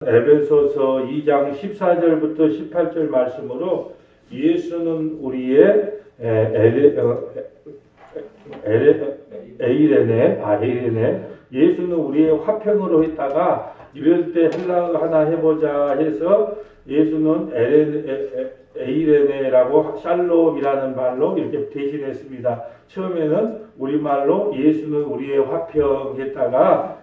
에베소서 2장 14절부터 18절 말씀으로 예수는 우리의 에이레네 예수는 우리의 화평으로 했다가 이럴 때 헬라어 하나 해보자 해서 예수는 에이레네라고 샬롬이라는 말로 이렇게 대신했습니다. 처음에는 우리말로 예수는 우리의 화평 했다가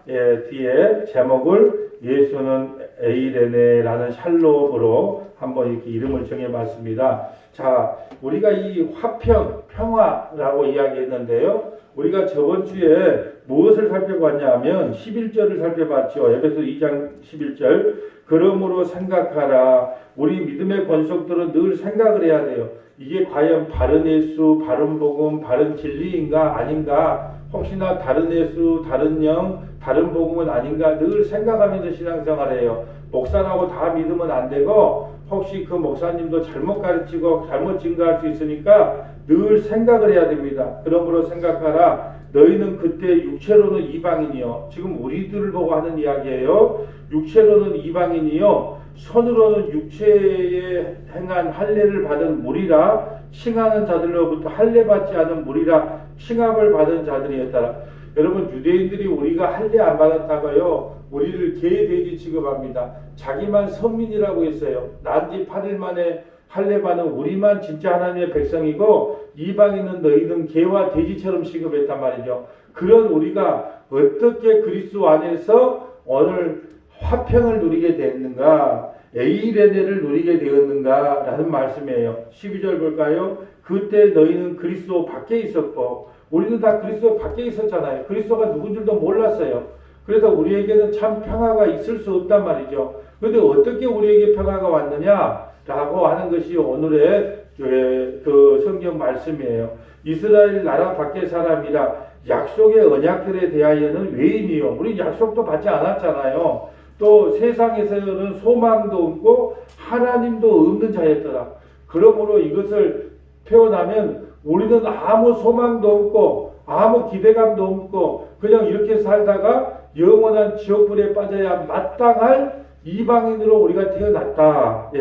뒤에 제목을 예수는 에이레네라는 샬롬으로 한번 이렇게 이름을 정해봤습니다. 자, 우리가 이 화평, 평화라고 이야기했는데요. 우리가 저번 주에 무엇을 살펴봤냐 하면 11절을 살펴봤죠. 에베소 2장 11절. 그러므로 생각하라. 우리 믿음의 권속들은 늘 생각을 해야 돼요. 이게 과연 바른 예수, 바른 복음, 바른 진리인가 아닌가? 혹시나 다른 예수, 다른 영, 다른 복음은 아닌가? 늘 생각하면서 신앙생활해요. 목사라고 다 믿으면 안 되고 혹시 그 목사님도 잘못 가르치고 잘못 증거할 수 있으니까 늘 생각을 해야 됩니다. 그러므로 생각하라. 너희는 그때 육체로는 이방인이요. 지금 우리들을 보고 하는 이야기예요. 육체로는 이방인이요. 손으로는 육체에 행한 할례를 받은 무리라 칭하는 자들로부터 할례 받지 않은 무리라 칭함을 받은 자들이었더라. 여러분, 유대인들이 우리가 할례 안 받았다가요 우리를 개돼지 취급합니다. 자기만 선민이라고 했어요. 난지 8일 만에 할례 받은 우리만 진짜 하나님의 백성이고 이방인은 너희는 개와 돼지처럼 취급했단 말이죠. 그런 우리가 어떻게 그리스도 안에서 오늘 화평을 누리게 됐는가, 에이레네를 누리게 되었는가 라는 말씀이에요. 12절 볼까요? 그때 너희는 그리스도 밖에 있었고, 우리는 다 그리스도 밖에 있었잖아요. 그리스도가 누군 줄도 몰랐어요. 그래서 우리에게는 참 평화가 있을 수 없단 말이죠. 그런데 어떻게 우리에게 평화가 왔느냐 라고 하는 것이 오늘의 그 성경 말씀이에요. 이스라엘 나라 밖의 사람이라 약속의 언약들에 대하여는 외인이요. 우리 약속도 받지 않았잖아요. 또 세상에서는 소망도 없고 하나님도 없는 자였더라. 그러므로 이것을 표현하면 우리는 아무 소망도 없고 아무 기대감도 없고 그냥 이렇게 살다가 영원한 지옥불에 빠져야 마땅할 이방인으로 우리가 태어났다.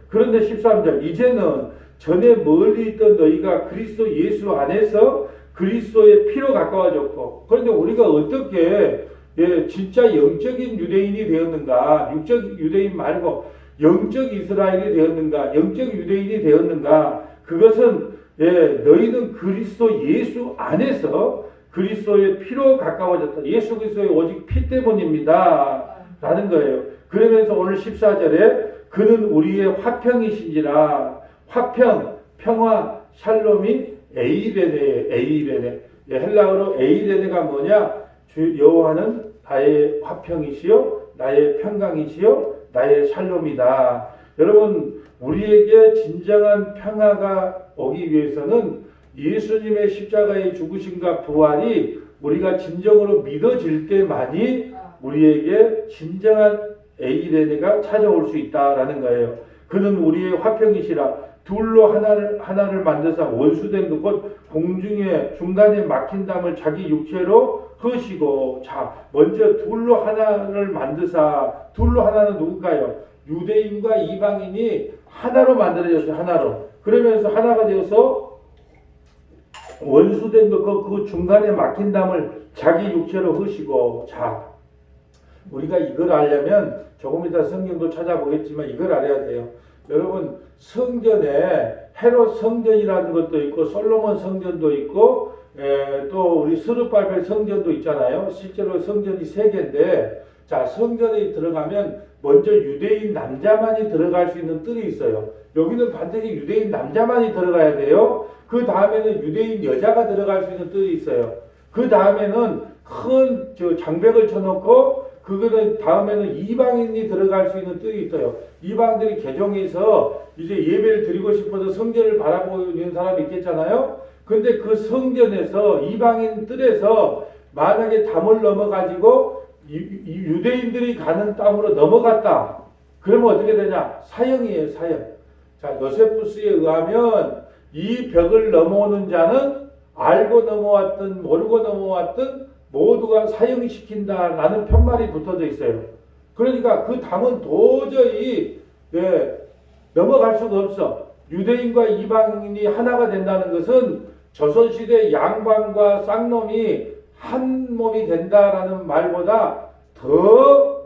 그런데 13절 이제는 전에 멀리 있던 너희가 그리스도 예수 안에서 그리스도의 피로 가까워졌고, 그런데 우리가 어떻게 진짜 영적인 유대인이 되었는가? 육적 유대인 말고 영적 이스라엘이 되었는가? 영적 유대인이 되었는가? 그것은 너희는 그리스도 예수 안에서 그리스도의 피로 가까워졌다. 예수 그리스도의 오직 피 때문입니다. 라는 거예요. 그러면서 오늘 14절에 그는 우리의 화평이신지라. 화평, 평화, 샬롬이 에이레네. 헬라어로 에이레네가 뭐냐? 주 여호와는 나의 화평이시요, 나의 평강이시요, 나의 샬롬이다. 여러분, 우리에게 진정한 평화가 오기 위해서는 예수님의 십자가의 죽으심과 부활이 우리가 진정으로 믿어질 때만이 우리에게 진정한 에이레네가 찾아올 수 있다라는 거예요. 그는 우리의 화평이시라. 둘로 하나를 만드사 원수된 그 곧 공중에 중간에 막힌 담을 자기 육체로 허시고. 자, 먼저 둘로 하나를 만드사. 둘로 하나는 누굴까요? 유대인과 이방인이 하나로 만들어졌어요. 하나로. 그러면서 하나가 되어서 원수된 그 중간에 막힌 담을 자기 육체로 허시고. 자, 우리가 이걸 알려면 조금 이따 성경도 찾아보겠지만 이걸 알아야 돼요. 여러분, 성전에 헤롯 성전이라는 것도 있고 솔로몬 성전도 있고 또 우리 스룹바벨 성전도 있잖아요. 실제로 성전이 3개인데, 자, 성전에 들어가면 먼저 유대인 남자만이 들어갈 수 있는 뜰이 있어요. 여기는 반드시 유대인 남자만이 들어가야 돼요. 그 다음에는 유대인 여자가 들어갈 수 있는 뜰이 있어요. 그 다음에는 큰 장벽을 쳐놓고 그거는 다음에는 이방인이 들어갈 수 있는 뜰이 있어요. 이방들이 개종해서 이제 예배를 드리고 싶어서 성전을 바라보고 있는 사람이 있겠잖아요. 근데 그 성전에서 이방인 뜰에서 만약에 담을 넘어가지고 유대인들이 가는 땅으로 넘어갔다. 그러면 어떻게 되냐? 사형이에요, 사형. 자, 요세푸스에 의하면 이 벽을 넘어오는 자는 알고 넘어왔든 모르고 넘어왔든 모두가 사형시킨다라는 편말이 붙어져 있어요. 그러니까 그 담은 도저히 넘어갈 수가 없어. 유대인과 이방인이 하나가 된다는 것은 조선시대 양반과 쌍놈이 한 몸이 된다라는 말보다 더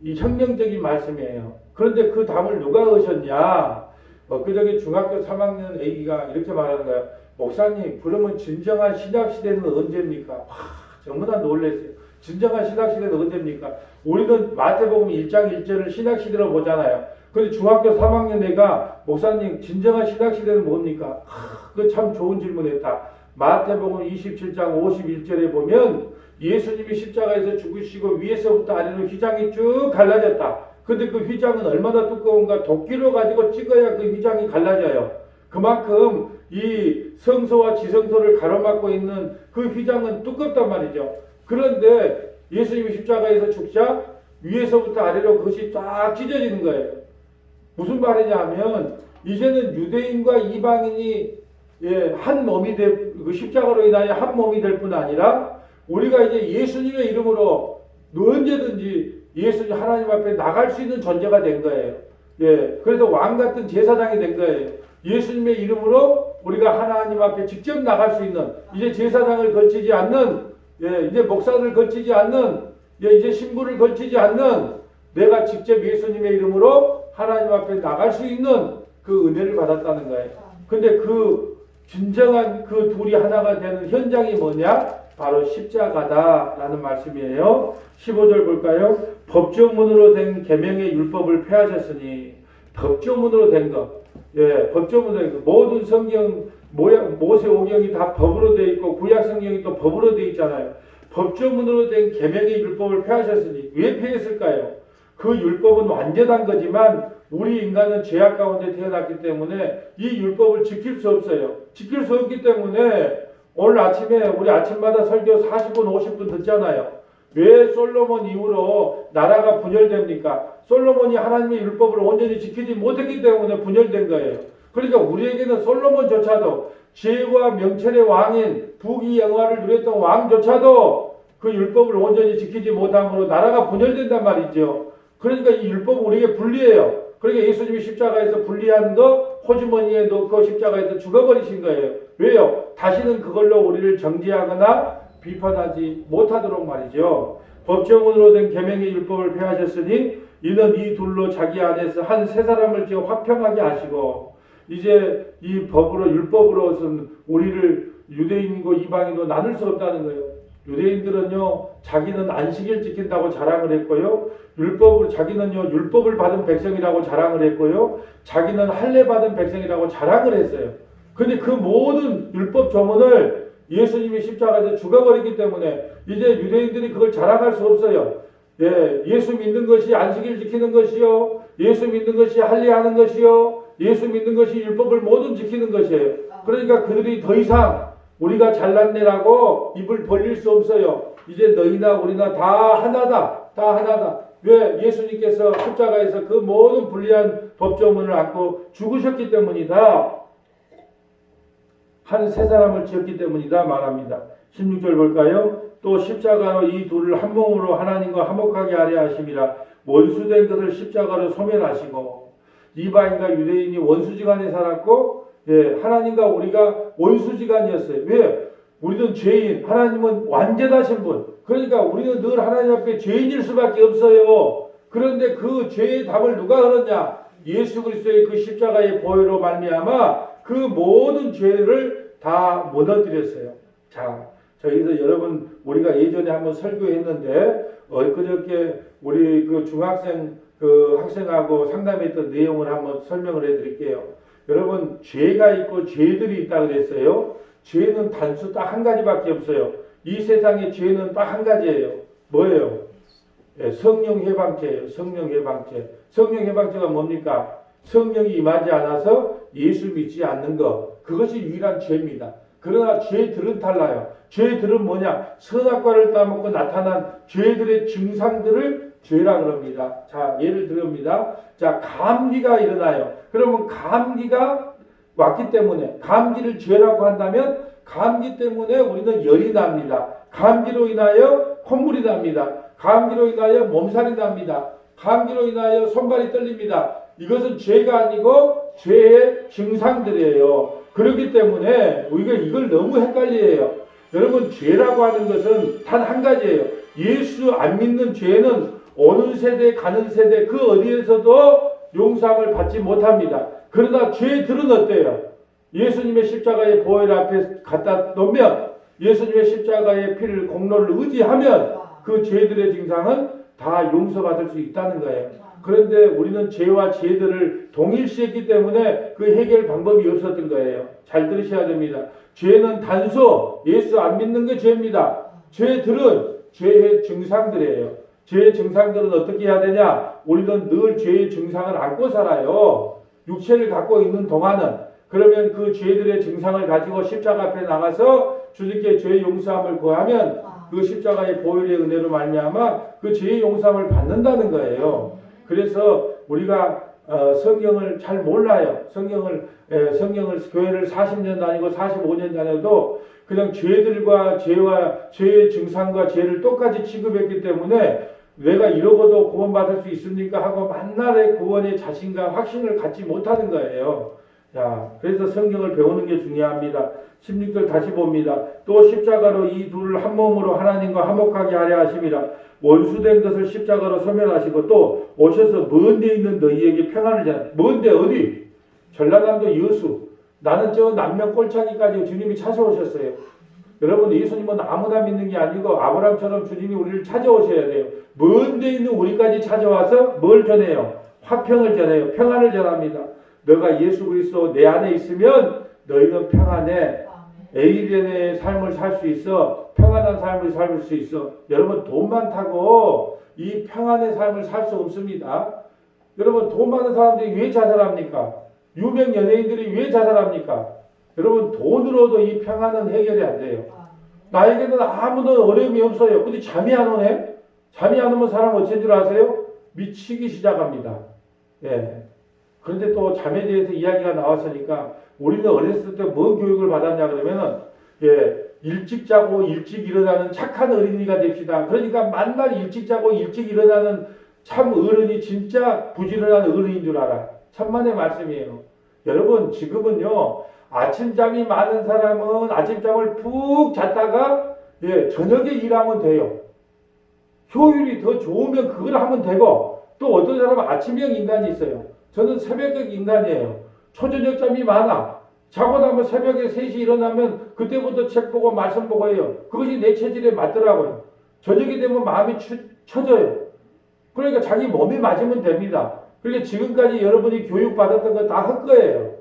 이 혁명적인 말씀이에요. 그런데 그 담을 누가 얻으셨냐? 엊그저께 중학교 3학년 애기가 이렇게 말하는 거야. 목사님, 그러면 진정한 신약시대는 언제입니까? 와, 너무나 놀랐어요. 진정한 신약시대는 언제입니까? 우리는 마태복음 1장 1절을 신약시대로 보잖아요. 근데 중학교 3학년 애가 목사님, 진정한 신약시대는 뭡니까? 그거 참 좋은 질문했다. 마태복음 27장 51절에 보면 예수님이 십자가에서 죽으시고 위에서부터 아래로 휘장이 쭉 갈라졌다. 근데 그 휘장은 얼마나 두꺼운가? 도끼로 가지고 찍어야 그 휘장이 갈라져요. 그만큼 이 성소와 지성소를 가로막고 있는 그 휘장은 두껍단 말이죠. 그런데 예수님이 십자가에서 죽자 위에서부터 아래로 그것이 쫙 찢어지는 거예요. 무슨 말이냐면 이제는 유대인과 이방인이 한 몸이 그 십자가로 인하여 한 몸이 될 뿐 아니라 우리가 이제 예수님의 이름으로 언제든지 예수님 하나님 앞에 나갈 수 있는 존재가 된 거예요. 그래서 왕 같은 제사장이 된 거예요. 예수님의 이름으로 우리가 하나님 앞에 직접 나갈 수 있는, 이제 제사장을 걸치지 않는, 이제 목사를 걸치지 않는, 이제 신부를 걸치지 않는, 내가 직접 예수님의 이름으로 하나님 앞에 나갈 수 있는 그 은혜를 받았다는 거예요. 근데 그 진정한 그 둘이 하나가 되는 현장이 뭐냐? 바로 십자가다라는 말씀이에요. 15절 볼까요? 법조문으로 된 계명의 율법을 폐하셨으니, 법조문으로 된 것, 법조문으로 된 것, 모든 성경 모세오경이 다 법으로 되어 있고 구약 성경이 또 법으로 되어 있잖아요. 법조문으로 된 계명의 율법을 폐하셨으니, 왜 폐했을까요? 그 율법은 완전한 거지만 우리 인간은 죄악 가운데 태어났기 때문에 이 율법을 지킬 수 없어요. 지킬 수 없기 때문에 오늘 아침에 우리 아침마다 설교 40분 50분 듣잖아요. 왜 솔로몬 이후로 나라가 분열됩니까? 솔로몬이 하나님의 율법을 온전히 지키지 못했기 때문에 분열된 거예요. 그러니까 우리에게는 솔로몬조차도 지혜와 명철의 왕인 부귀 영화를 누렸던 왕조차도 그 율법을 온전히 지키지 못함으로 나라가 분열된단 말이죠. 그러니까 이 율법은 우리에게 불리해요. 그러니까 예수님이 십자가에서 분리한 거 호주머니에 넣고 십자가에서 죽어버리신 거예요. 왜요? 다시는 그걸로 우리를 정죄하거나 비판하지 못하도록 말이죠. 법정으로 된 계명의 율법을 폐하셨으니 이는 이 둘로 자기 안에서 한 세 사람을 지어 화평하게 하시고, 이제 이 법으로 율법으로서는 우리를 유대인이고 이방인으로 나눌 수 없다는 거예요. 유대인들은요, 자기는 안식일 지킨다고 자랑을 했고요, 자기는요 율법을 받은 백성이라고 자랑을 했고요, 자기는 할례 받은 백성이라고 자랑을 했어요. 근데 그 모든 율법 조문을 예수님이 십자가에서 죽어버리기 때문에 이제 유대인들이 그걸 자랑할 수 없어요. 예수 믿는 것이 안식일 지키는 것이요, 예수 믿는 것이 할례하는 것이요, 예수 믿는 것이 율법을 모두 지키는 것이에요. 그러니까 그들이 더 이상 우리가 잘났네라고 입을 벌릴 수 없어요. 이제 너희나 우리나 다 하나다. 다 하나다. 왜? 예수님께서 십자가에서 그 모든 불리한 법조문을 안고 죽으셨기 때문이다. 한 세 사람을 지었기 때문이다 말합니다. 16절 볼까요? 또 십자가로 이 둘을 한 몸으로 하나님과 화목하게 하려 하심이라. 원수된 것을 십자가로 소멸하시고, 이방인과 유대인이 원수지간에 살았고, 하나님과 우리가 원수지간이었어요. 왜? 우리는 죄인, 하나님은 완전하신 분. 그러니까 우리는 늘 하나님 앞에 죄인일 수밖에 없어요. 그런데 그 죄의 답을 누가 하느냐? 예수 그리스도의 그 십자가의 보혈로 말미암아 그 모든 죄를 다 묻어드렸어요. 자, 저기서 여러분, 우리가 예전에 한번 설교했는데 엊그저께 우리 그 중학생 그 학생하고 상담했던 내용을 한번 설명을 해드릴게요. 여러분, 죄가 있고 죄들이 있다 그랬어요. 죄는 단수 딱 한 가지밖에 없어요. 이 세상의 죄는 딱 한 가지예요. 뭐예요? 성령 해방죄예요. 성령 해방죄. 성령 해방죄가 뭡니까? 성령이 임하지 않아서 예수 믿지 않는 것. 그것이 유일한 죄입니다. 그러나 죄들은 달라요. 죄들은 뭐냐? 선악과를 따먹고 나타난 죄들의 증상들을 죄라 그럽니다. 자, 예를 들읍니다. 자, 감기가 일어나요. 그러면 감기가 왔기 때문에, 감기를 죄라고 한다면 감기 때문에 우리는 열이 납니다. 감기로 인하여 콧물이 납니다. 감기로 인하여 몸살이 납니다. 감기로 인하여 손발이 떨립니다. 이것은 죄가 아니고 죄의 증상들이에요. 그렇기 때문에 우리가 이걸 너무 헷갈려요. 여러분, 죄라고 하는 것은 단 한 가지예요. 예수 안 믿는 죄는 어느 세대 가는 세대 그 어디에서도 용서함을 받지 못합니다. 그러나 죄들은 어때요? 예수님의 십자가의 보혈 앞에 갖다 놓으면, 예수님의 십자가의 피를 공로를 의지하면 그 죄들의 증상은 다 용서받을 수 있다는 거예요. 그런데 우리는 죄와 죄들을 동일시했기 때문에 그 해결 방법이 없었던 거예요. 잘 들으셔야 됩니다. 죄는 단수, 예수 안 믿는 게 죄입니다. 죄들은 죄의 증상들이에요. 죄의 증상들은 어떻게 해야 되냐? 우리는 늘 죄의 증상을 안고 살아요. 육체를 갖고 있는 동안은. 그러면 그 죄들의 증상을 가지고 십자가 앞에 나가서 주님께 죄의 용서함을 구하면 그 십자가의 보혈의 은혜로 말미암아 그 죄의 용서함을 받는다는 거예요. 그래서 우리가 성경을 잘 몰라요. 성경을 교회를 40년 다니고 45년 다녀도 그냥 죄들과 죄의 증상과 죄를 똑같이 취급했기 때문에 내가 이러고도 구원받을 수 있습니까 하고 만날의 구원의 자신과 확신을 갖지 못하는 거예요. 자, 그래서 성경을 배우는 게 중요합니다. 16절 다시 봅니다. 또 십자가로 이 둘을 한 몸으로 하나님과 화목하게 하려 하심이라. 원수된 것을 십자가로 소멸하시고 또 오셔서 먼 데 있는 너희에게 평안을 전하. 먼데 어디? 전라남도 여수. 나는 저 남면 꼴창이까지 주님이 찾아오셨어요. 여러분, 예수님은 아무나 믿는 게 아니고 아브라함처럼 주님이 우리를 찾아오셔야 돼요. 먼 데 있는 우리까지 찾아와서 뭘 전해요? 화평을 전해요. 평안을 전합니다. 너가 예수 그리스도 내 안에 있으면 너희는 평안해. 에이덴의 삶을 살 수 있어. 평안한 삶을 살 수 있어. 여러분, 돈 많다고 이 평안의 삶을 살 수 없습니다. 여러분, 돈 많은 사람들이 왜 자살합니까? 유명 연예인들이 왜 자살합니까? 여러분, 돈으로도 이 평안은 해결이 안 돼요. 나에게는 아무도 어려움이 없어요. 근데 잠이 안 오네? 잠이 안 오면 사람 어찌인 줄 아세요? 미치기 시작합니다. 예. 그런데 또 잠에 대해서 이야기가 나왔으니까 우리는 어렸을 때 뭔 교육을 받았냐 그러면은, 일찍 자고 일찍 일어나는 착한 어린이가 됩시다. 그러니까 만날 일찍 자고 일찍 일어나는 참 어른이 진짜 부지런한 어른인 줄 알아. 천만의 말씀이에요. 여러분, 지금은요, 아침잠이 많은 사람은 아침잠을 푹 잤다가 저녁에 일하면 돼요. 효율이 더 좋으면 그걸 하면 되고, 또 어떤 사람은 아침형 인간이 있어요. 저는 새벽형 인간이에요. 초저녁잠이 많아. 자고 나면 새벽에 3시 일어나면 그때부터 책 보고 말씀 보고 해요. 그것이 내 체질에 맞더라고요. 저녁이 되면 마음이 처져요. 그러니까 자기 몸에 맞으면 됩니다. 그러니까 지금까지 여러분이 교육받았던 거 다 헛거예요.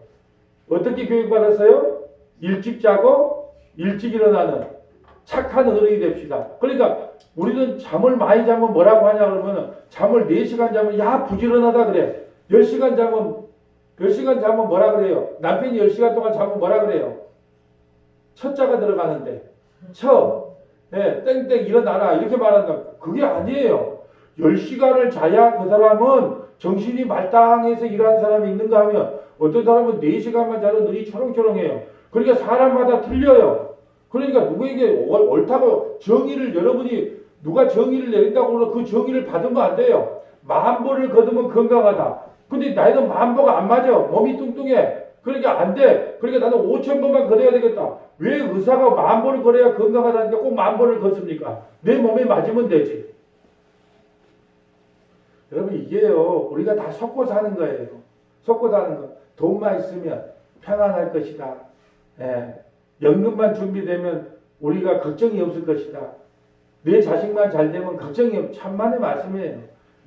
어떻게 교육받았어요? 일찍 자고 일찍 일어나는 착한 어른이 됩시다. 그러니까 우리는 잠을 많이 자면 뭐라고 하냐 그러면, 잠을 4시간 자면 야 부지런하다 그래. 10시간 자면 뭐라 그래요? 남편이 10시간 동안 자면 뭐라 그래요? 첫자가 들어가는데 땡땡 일어나라 이렇게 말한다. 그게 아니에요. 10시간을 자야 그 사람은 정신이 말짱해서 일하는 사람이 있는가 하면, 어떤 사람은 4시간만 자도 눈이 초롱초롱해요. 그러니까 사람마다 틀려요. 그러니까 누구에게 옳다고 정의를, 여러분이 누가 정의를 내린다고 그러면 그 정의를 받으면 안 돼요. 10,000보를 거두면 건강하다. 근데 나이는 10,000보가 안 맞아. 몸이 뚱뚱해. 그러니까 안 돼. 그러니까 나는 5,000보만 걸어야 되겠다. 왜 의사가 10,000보를 걸어야 건강하다니까 꼭 10,000보를 걷습니까? 내 몸에 맞으면 되지. 여러분, 이게요, 우리가 다 속고 사는 거예요. 속고 사는 거. 돈만 있으면 평안할 것이다. 연금만 준비되면 우리가 걱정이 없을 것이다. 내 자식만 잘 되면 걱정이 없. 천만의 말씀이에요.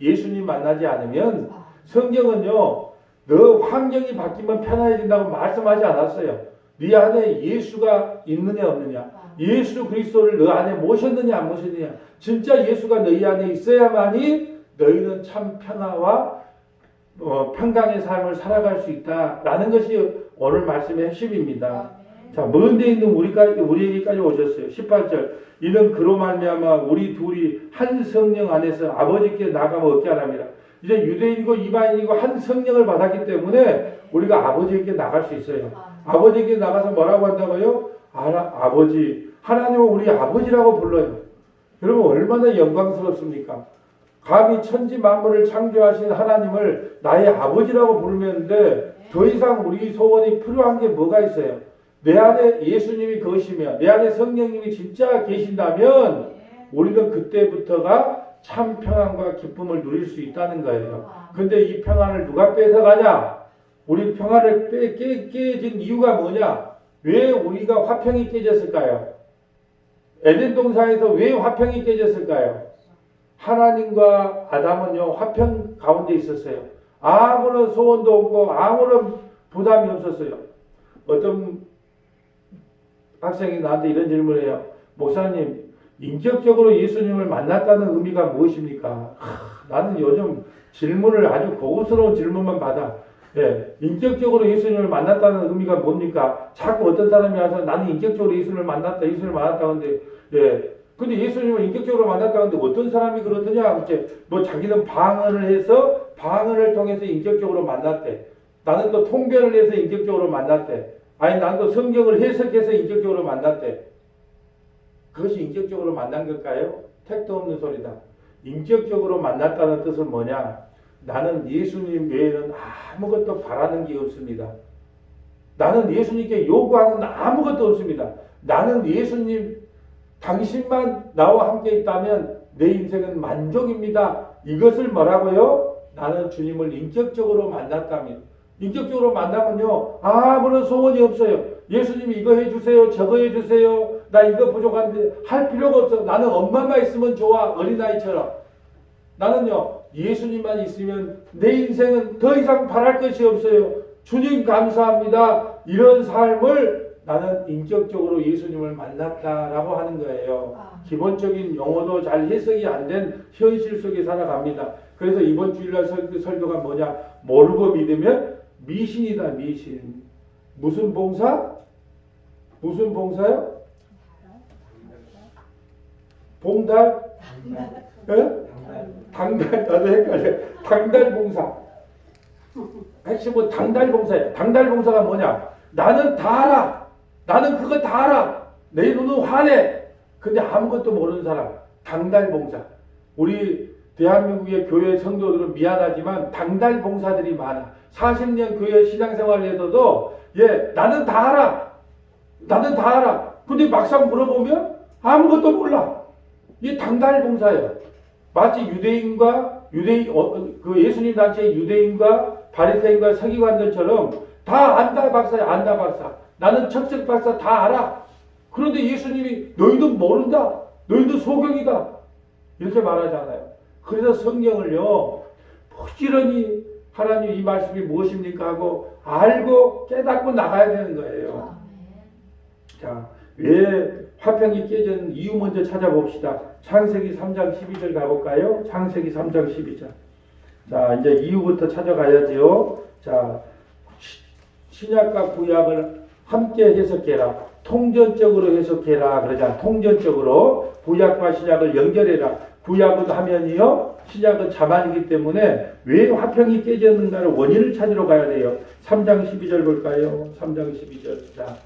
예수님 만나지 않으면, 성경은요, 너 환경이 바뀌면 편안해진다고 말씀하지 않았어요. 네 안에 예수가 있느냐 없느냐, 예수 그리스도를 너 안에 모셨느냐 안 모셨느냐, 진짜 예수가 너희 안에 있어야만이 너희는 참 평화와 평강의 삶을 살아갈 수 있다라는 것이 오늘 말씀의 핵심입니다. 자, 먼 데 있는 우리에게까지 오셨어요. 18절. 이는 그로 말미암아 우리 둘이 한 성령 안에서 아버지께 나가면 얻게 하랍니다. 이제 유대인이고 이방인이고 한 성령을 받았기 때문에 우리가 아버지에게 나갈 수 있어요. 아버지에게 나가서 뭐라고 한다고요? 아버지. 하나님은 우리 아버지라고 불러요. 여러분 얼마나 영광스럽습니까? 감히 천지 만물을 창조하신 하나님을 나의 아버지라고 부르는데 더 이상 우리 소원이 필요한 게 뭐가 있어요? 내 안에 예수님이 거시며 내 안에 성령님이 진짜 계신다면 우리는 그때부터가 참 평안과 기쁨을 누릴 수 있다는 거예요. 근데 이 평안을 누가 뺏어가냐? 우리 평안을 깨진 이유가 뭐냐? 왜 우리가 화평이 깨졌을까요? 에덴 동산에서 왜 화평이 깨졌을까요? 하나님과 아담은요 화평 가운데 있었어요. 아무런 소원도 없고 아무런 부담이 없었어요. 어떤 학생이 나한테 이런 질문을 해요. 목사님, 인격적으로 예수님을 만났다는 의미가 무엇입니까? 나는 요즘 질문을 아주 고급스러운 질문만 받아. 예, 인격적으로 예수님을 만났다는 의미가 뭡니까? 자꾸 어떤 사람이 와서 나는 인격적으로 예수님을 만났다 하는데, 예. 근데 예수님을 인격적으로 만났다 하는데 어떤 사람이 그러더냐? 이렇게 뭐 자기는 방언을 해서 방언을 통해서 인격적으로 만났대. 나는 또 통변을 해서 인격적으로 만났대. 아니, 난 또 성경을 해석해서 인격적으로 만났대. 그것이 인격적으로 만난 걸까요? 택도 없는 소리다. 인격적으로 만났다는 뜻은 뭐냐? 나는 예수님 외에는 아무것도 바라는 게 없습니다. 나는 예수님께 요구하는 아무것도 없습니다. 나는 예수님, 당신만 나와 함께 있다면 내 인생은 만족입니다. 이것을 뭐라고요? 나는 주님을 인격적으로 만났다면. 인격적으로 만나면요 아무런 소원이 없어요. 예수님이 이거 해주세요, 저거 해주세요, 나 이거 부족한데 할 필요가 없어. 나는 엄마만 있으면 좋아. 어린아이처럼. 나는요 예수님만 있으면 내 인생은 더 이상 바랄 것이 없어요. 주님 감사합니다. 이런 삶을 나는 인격적으로 예수님을 만났다라고 하는 거예요. 기본적인 용어도 잘 해석이 안 된 현실 속에 살아갑니다. 그래서 이번 주일날 설교가 뭐냐? 모르고 믿으면 미신이다. 미신. 무슨 봉사? 무슨 봉사요? 봉달? 예? 당달. 나도 헷갈려. 당달 봉사. 핵심은 당달 봉사예요. 당달 봉사가 뭐냐? 나는 다 알아. 나는 그거 다 알아. 내 눈은 환해. 근데 아무것도 모르는 사람. 당달 봉사. 우리 대한민국의 교회 성도들은 미안하지만 당달 봉사들이 많아. 40년 교회 신앙생활을 해도 나는 다 알아. 나는 다 알아. 근데 막상 물어보면 아무것도 몰라. 이게 당달 봉사예요. 마치 그 예수님 단체의 유대인과 바리새인과 서기관들처럼 다 안다 박사야. 안다 박사. 나는 척척 박사 다 알아. 그런데 예수님이 너희도 모른다. 너희도 소경이다. 이렇게 말하잖아요. 그래서 성경을요 부지런히 하나님 이 말씀이 무엇입니까 하고 알고 깨닫고 나가야 되는 거예요. 자, 왜 화평이 깨진 이유 먼저 찾아봅시다. 창세기 3장 12절 가볼까요? 창세기 3장 12절. 자, 이제 이유부터 찾아가야지요. 자, 신약과 구약을 함께 해석해라. 통전적으로 해석해라. 그러잖아. 통전적으로 구약과 신약을 연결해라. 구약은 화면이요, 신약은 자만이기 때문에 왜 화평이 깨졌는가를 원인을 찾으러 가야 돼요. 3장 12절 볼까요? 3장 12절. 자,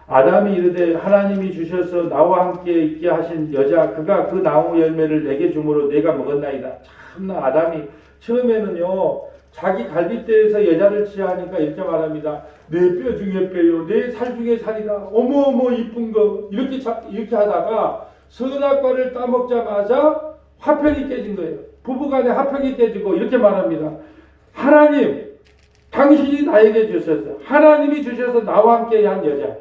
아담이 이르되 하나님이 주셔서 나와 함께 있게 하신 여자 그가 그 나무 열매를 내게 주므로 내가 먹었나이다. 참나 아담이 처음에는요 자기 갈빗대에서 여자를 취하니까 이렇게 말합니다. 내 뼈 중에 뼈요, 내 살 중에 살이다. 어머 이쁜 거 이렇게 하다가 선악과를 따먹자마자 화평이 깨진 거예요. 부부간에 화평이 깨지고 이렇게 말합니다. 하나님, 당신이 나에게 주셔서 하나님이 주셔서 나와 함께 한 여자.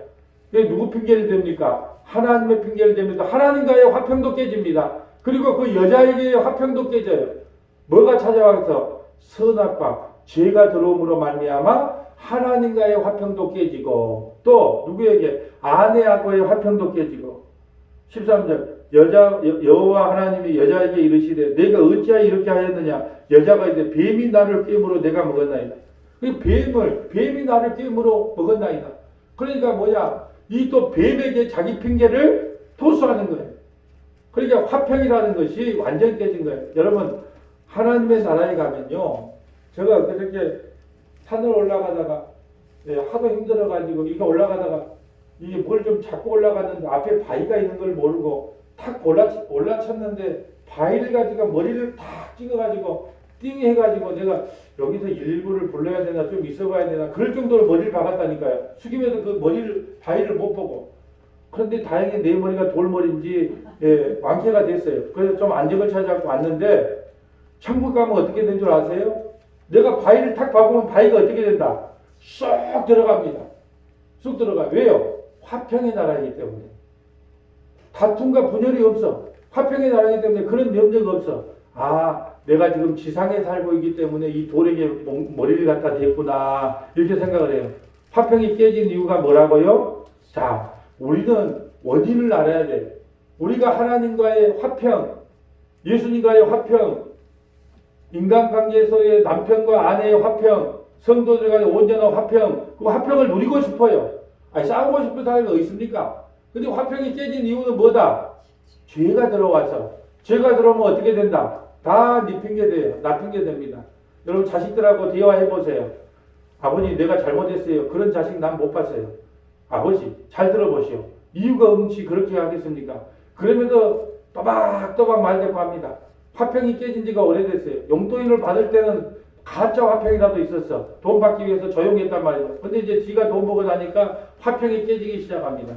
누구 핑계를 댑니까? 하나님의 핑계를 댑니다. 하나님과의 화평도 깨집니다. 그리고 그 여자에게의 화평도 깨져요. 뭐가 찾아와서 선악과 죄가 들어옴으로 말미암아 하나님과의 화평도 깨지고 또 누구에게 아내하고의 화평도 깨지고 13절 여호와 하나님이 여자에게 이르시되 내가 어찌하여 이렇게 하였느냐 여자가 이제 뱀이 나를 깨물어 내가 먹었나이다. 뱀이 나를 깨물어 먹었나이다. 그러니까 뭐냐 이 또 뱀에게 자기 핑계를 토스하는 거예요. 그러니까 화평이라는 것이 완전 깨진 거예요. 여러분 하나님의 나라에 가면요 제가 그렇게 산을 올라가다가 하도 힘들어가지고 이거 올라가다가 이게 뭘 좀 잡고 올라갔는데 앞에 바위가 있는 걸 모르고 탁 올라쳤는데 바위를 가지고 머리를 탁 찍어가지고 띵 해가지고 내가 여기서 119를 불러야 되나 좀 있어봐야 되나 그럴 정도로 머리를 박았다니까요. 숙이면서 그 머리를 바위를 못 보고. 그런데 다행히 내 머리가 돌머리인지 완쾌가 됐어요. 그래서 좀 안정을 찾아갖고 왔는데 천국 가면 어떻게 된 줄 아세요? 내가 바위를 탁 박으면 바위가 어떻게 된다? 쏙 들어갑니다. 쑥 들어가. 왜요? 화평의 나라이기 때문에. 다툼과 분열이 없어. 화평의 나라이기 때문에 그런 염려가 없어. 아, 내가 지금 지상에 살고 있기 때문에 이 돌에게 머리를 갖다 댔구나. 이렇게 생각을 해요. 화평이 깨진 이유가 뭐라고요? 자, 우리는 원인을 알아야 돼. 우리가 하나님과의 화평, 예수님과의 화평, 인간관계에서의 남편과 아내의 화평, 성도들 간의 온전한 화평, 그 화평을 누리고 싶어요. 아니, 싸우고 싶은 사람이 어디 있습니까? 근데 화평이 깨진 이유는 뭐다? 죄가 들어와서. 죄가 들어오면 어떻게 된다? 다 네 핑계 돼요. 나 핑계 됩니다. 여러분 자식들하고 대화해보세요. 아버지 내가 잘못했어요. 그런 자식 난 못 봤어요. 아버지 잘 들어보시오. 이유가 없이 그렇게 하겠습니까? 그러면서 또박또박 말대고 합니다. 화평이 깨진 지가 오래됐어요. 용돈을 받을 때는 가짜 화평이라도 있었어. 돈 받기 위해서 조용했단 말이에요. 근데 이제 지가 돈 보고 나니까 화평이 깨지기 시작합니다.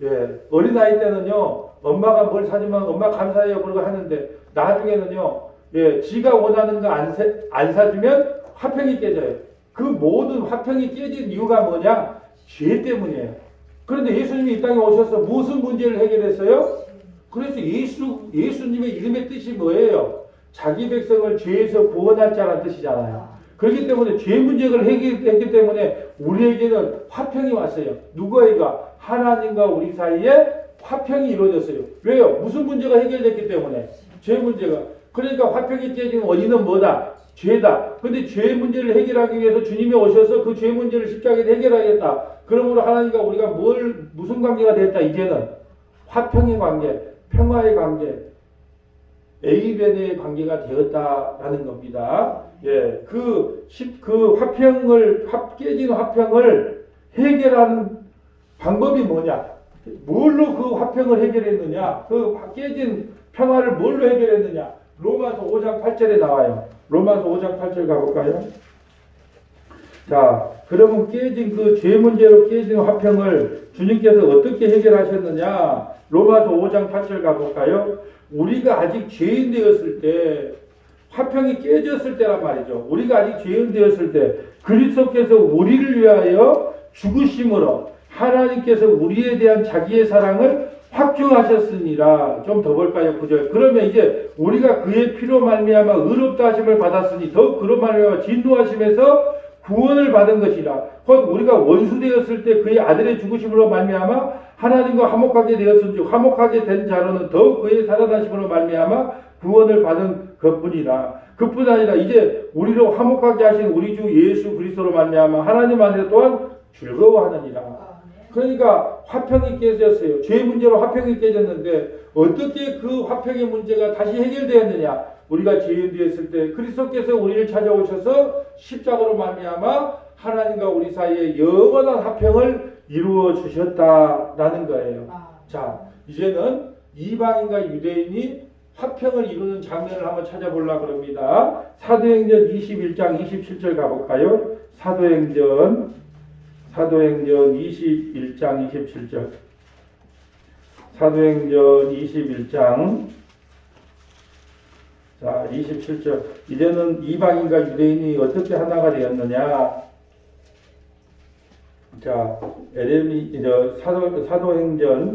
예, 어린아이 때는요, 엄마가 뭘 사주면 엄마 감사해요 그러고 하는데, 나중에는요, 예, 지가 원하는 거 안 사주면 화평이 깨져요. 그 모든 화평이 깨진 이유가 뭐냐? 죄 때문이에요. 그런데 예수님이 이 땅에 오셔서 무슨 문제를 해결했어요? 그래서 예수님의 이름의 뜻이 뭐예요? 자기 백성을 죄에서 구원할 자라는 뜻이잖아요. 그렇기 때문에 죄 문제를 해결했기 때문에 우리에게는 화평이 왔어요. 누구에게? 하나님과 우리 사이에 화평이 이루어졌어요. 왜요? 무슨 문제가 해결됐기 때문에? 죄 문제가. 그러니까 화평이 깨진 원인은 뭐다? 죄다. 근데 죄 문제를 해결하기 위해서 주님이 오셔서 그 죄 문제를 십자가에 해결하겠다. 그러므로 하나님과 우리가 무슨 관계가 됐다? 이제는 화평의 관계, 평화의 관계, 에이벤의 관계가 되었다라는 겁니다. 예, 그 깨진 화평을 해결하는 방법이 뭐냐? 뭘로 그 화평을 해결했느냐? 그 깨진 평화를 뭘로 해결했느냐? 로마서 5장 8절에 나와요. 로마서 5장 8절 가볼까요? 자, 그러면 깨진 그 죄 문제로 깨진 화평을 주님께서 어떻게 해결하셨느냐? 로마서 5장 8절 가볼까요? 우리가 아직 죄인 되었을 때, 화평이 깨졌을 때란 말이죠. 우리가 아직 죄인 되었을 때, 그리스도께서 우리를 위하여 죽으심으로 하나님께서 우리에 대한 자기의 사랑을 확증하셨으니라. 좀 더 볼까요? 9절. 그러면 이제 우리가 그의 피로 말미암아 의롭다 하심을 받았으니 더욱 그로 말미암아 진노하심에서 구원을 받은 것이라. 곧 우리가 원수 되었을 때 그의 아들의 죽으심으로 말미암아 하나님과 화목하게 되었은즉 화목하게 된 자로는 더욱 그의 살아나심으로 말미암아 구원을 받은 것뿐이라. 그뿐 아니라 이제 우리로 화목하게 하신 우리 주 예수 그리스도로 말미암아 하나님 안에서 또한 즐거워하느니라. 그러니까 화평이 깨졌어요. 죄 문제로 화평이 깨졌는데 어떻게 그 화평의 문제가 다시 해결되었느냐? 우리가 죄인 되었을 때 그리스도께서 우리를 찾아오셔서 십자가로 말미암아 하나님과 우리 사이에 영원한 화평을 이루어 주셨다라는 거예요. 자, 이제는 이방인과 유대인이 화평을 이루는 장면을 한번 찾아보려고 합니다. 사도행전 21장 27절 가볼까요? 사도행전 21장 27절. 사도행전 21장 27절. 이제는 이방인과 유대인이 어떻게 하나가 되었느냐? 자,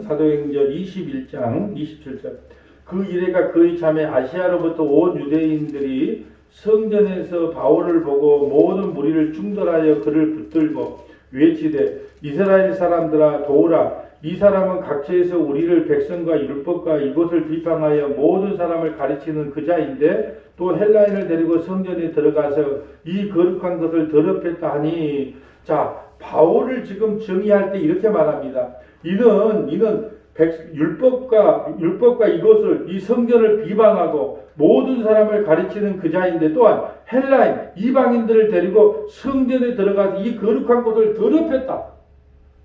사도행전 21장 27절. 그 이래가 그의 참에 아시아로부터 온 유대인들이 성전에서 바울을 보고 모든 무리를 충돌하여 그를 붙들고 외치되 이스라엘 사람들아 도우라. 이 사람은 각처에서 우리를 백성과 율법과 이것을 비방하여 모든 사람을 가르치는 그 자인데 또 헬라인을 데리고 성전에 들어가서 이 거룩한 것을 더럽혔다 하니. 자, 바울을 지금 정의할 때 이렇게 말합니다. 이는 율법과 이것을 이 성전을 비방하고 모든 사람을 가르치는 그 자인데 또한 헬라인 이방인들을 데리고 성전에 들어가서 이 거룩한 것을 더럽혔다.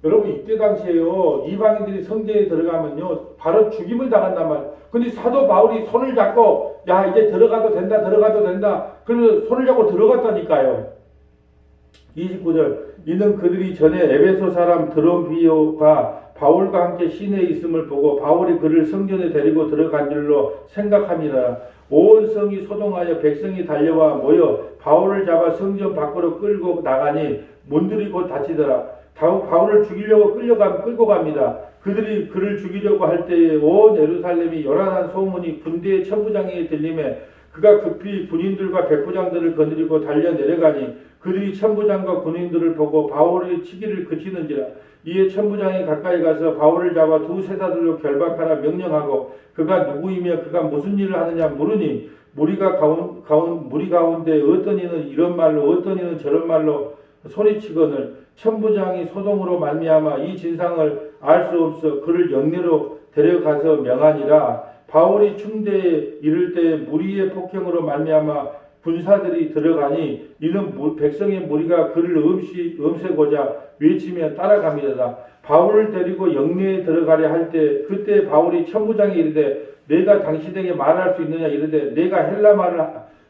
여러분 이때 당시에요. 이방인들이 성전에 들어가면요. 바로 죽임을 당한단 말이에요. 근데 사도 바울이 손을 잡고 야 이제 들어가도 된다 들어가도 된다. 그러면서 손을 잡고 들어갔다니까요. 29절 이는 그들이 전에 에베소 사람 드로비오가 바울과 함께 시내에 있음을 보고 바울이 그를 성전에 데리고 들어간 줄로 생각함이라. 온 성이 소동하여 백성이 달려와 모여 바울을 잡아 성전 밖으로 끌고 나가니 문들이 곧 닫히더라. 바울을 죽이려고 끌고 갑니다. 그들이 그를 죽이려고 할 때에 온 예루살렘이 요란한 소문이 군대의 천부장에게 들리매 그가 급히 군인들과 백부장들을 거느리고 달려 내려가니 그들이 천부장과 군인들을 보고 바울의 치기를 그치는지라. 이에 천부장이 가까이 가서 바울을 잡아 두 쇠사들로 결박하라 명령하고 그가 누구이며 그가 무슨 일을 하느냐 물으니 무리 가운데 어떤 이는 이런 말로 어떤 이는 저런 말로 소리치거늘 천부장이 소동으로 말미암아 이 진상을 알 수 없어 그를 영내로 데려가서 명하니라. 바울이 충대에 이를 때 무리의 폭행으로 말미암아 군사들이 들어가니 이는 백성의 무리가 그를 엄세고자 외치며 따라갑니다. 바울을 데리고 영내에 들어가려 할 때 그때 바울이 천부장에 이르되 내가 당신에게 말할 수 있느냐 이르되 내가 헬라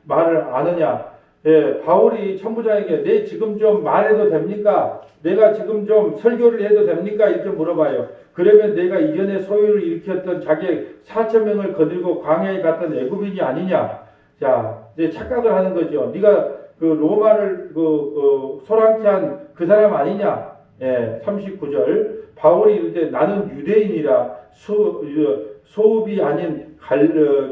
말을 아느냐. 예, 바울이 천부장에게 내 지금 좀 말해도 됩니까? 내가 지금 좀 설교를 해도 됩니까? 이렇게 물어봐요. 그러면 내가 이전에 소유를 일으켰던 자객 4,000명을 거들고 광야에 갔던 애굽인이 아니냐? 자, 이제 착각을 하는 거죠. 네가 그 로마를 소란케 한 그 사람 아니냐? 예, 39절. 바울이 이르되 나는 유대인이라 소읍이 아닌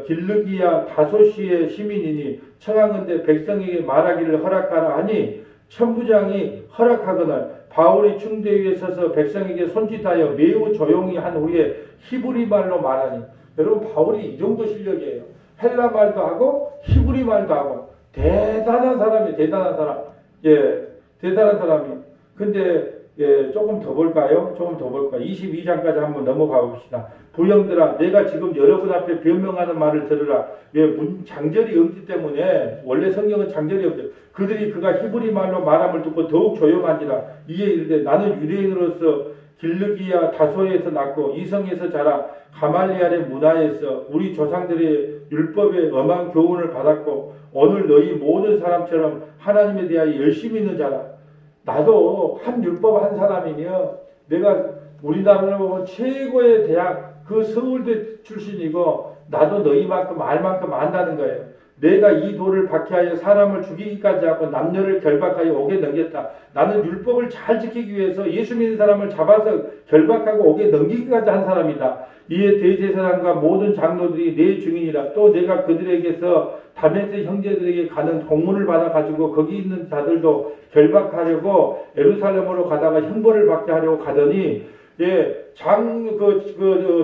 길르기야 다소시의 시민이니 청하건대 백성에게 말하기를 허락하라 하니 천부장이 허락하거늘 바울이 충대 위에 서서 백성에게 손짓하여 매우 조용히 한 후에 히브리 말로 말하니. 여러분 바울이 이 정도 실력이에요. 헬라 말도 하고 히브리 말도 하고 대단한 사람이에요. 대단한 사람. 예, 대단한 사람이. 근데 예, 조금 더 볼까요? 22장까지 한번 넘어가 봅시다. 부형들아, 내가 지금 여러분 앞에 변명하는 말을 들으라. 왜 장절이 없기 때문에 원래 성경은 장절이 없죠. 그들이 그가 히브리 말로 말함을 듣고 더욱 조용하니라. 이에 이르되 나는 유대인으로서 길르기야 다소에서 낳고 이성에서 자라 가말리알의 문화에서 우리 조상들의 율법에 엄한 교훈을 받았고 오늘 너희 모든 사람처럼 하나님에 대하여 열심히 있는 자라. 나도 한 율법 한 사람이며 내가 우리나라로 보면 최고의 대학 그 서울대 출신이고 나도 너희만큼 말만큼 안다는 거예요. 내가 이 돌을 박해하여 사람을 죽이기까지 하고 남녀를 결박하여 옥에 넘겼다. 나는 율법을 잘 지키기 위해서 예수 믿는 사람을 잡아서 결박하고 옥에 넘기기까지 한 사람이다. 이에 대제사장과 모든 장로들이 내 증인이라. 또 내가 그들에게서 다메섹 형제들에게 가는 공문을 받아가지고 거기 있는 자들도 결박하려고 예루살렘으로 가다가 형벌을 받게 하려고 가더니 예,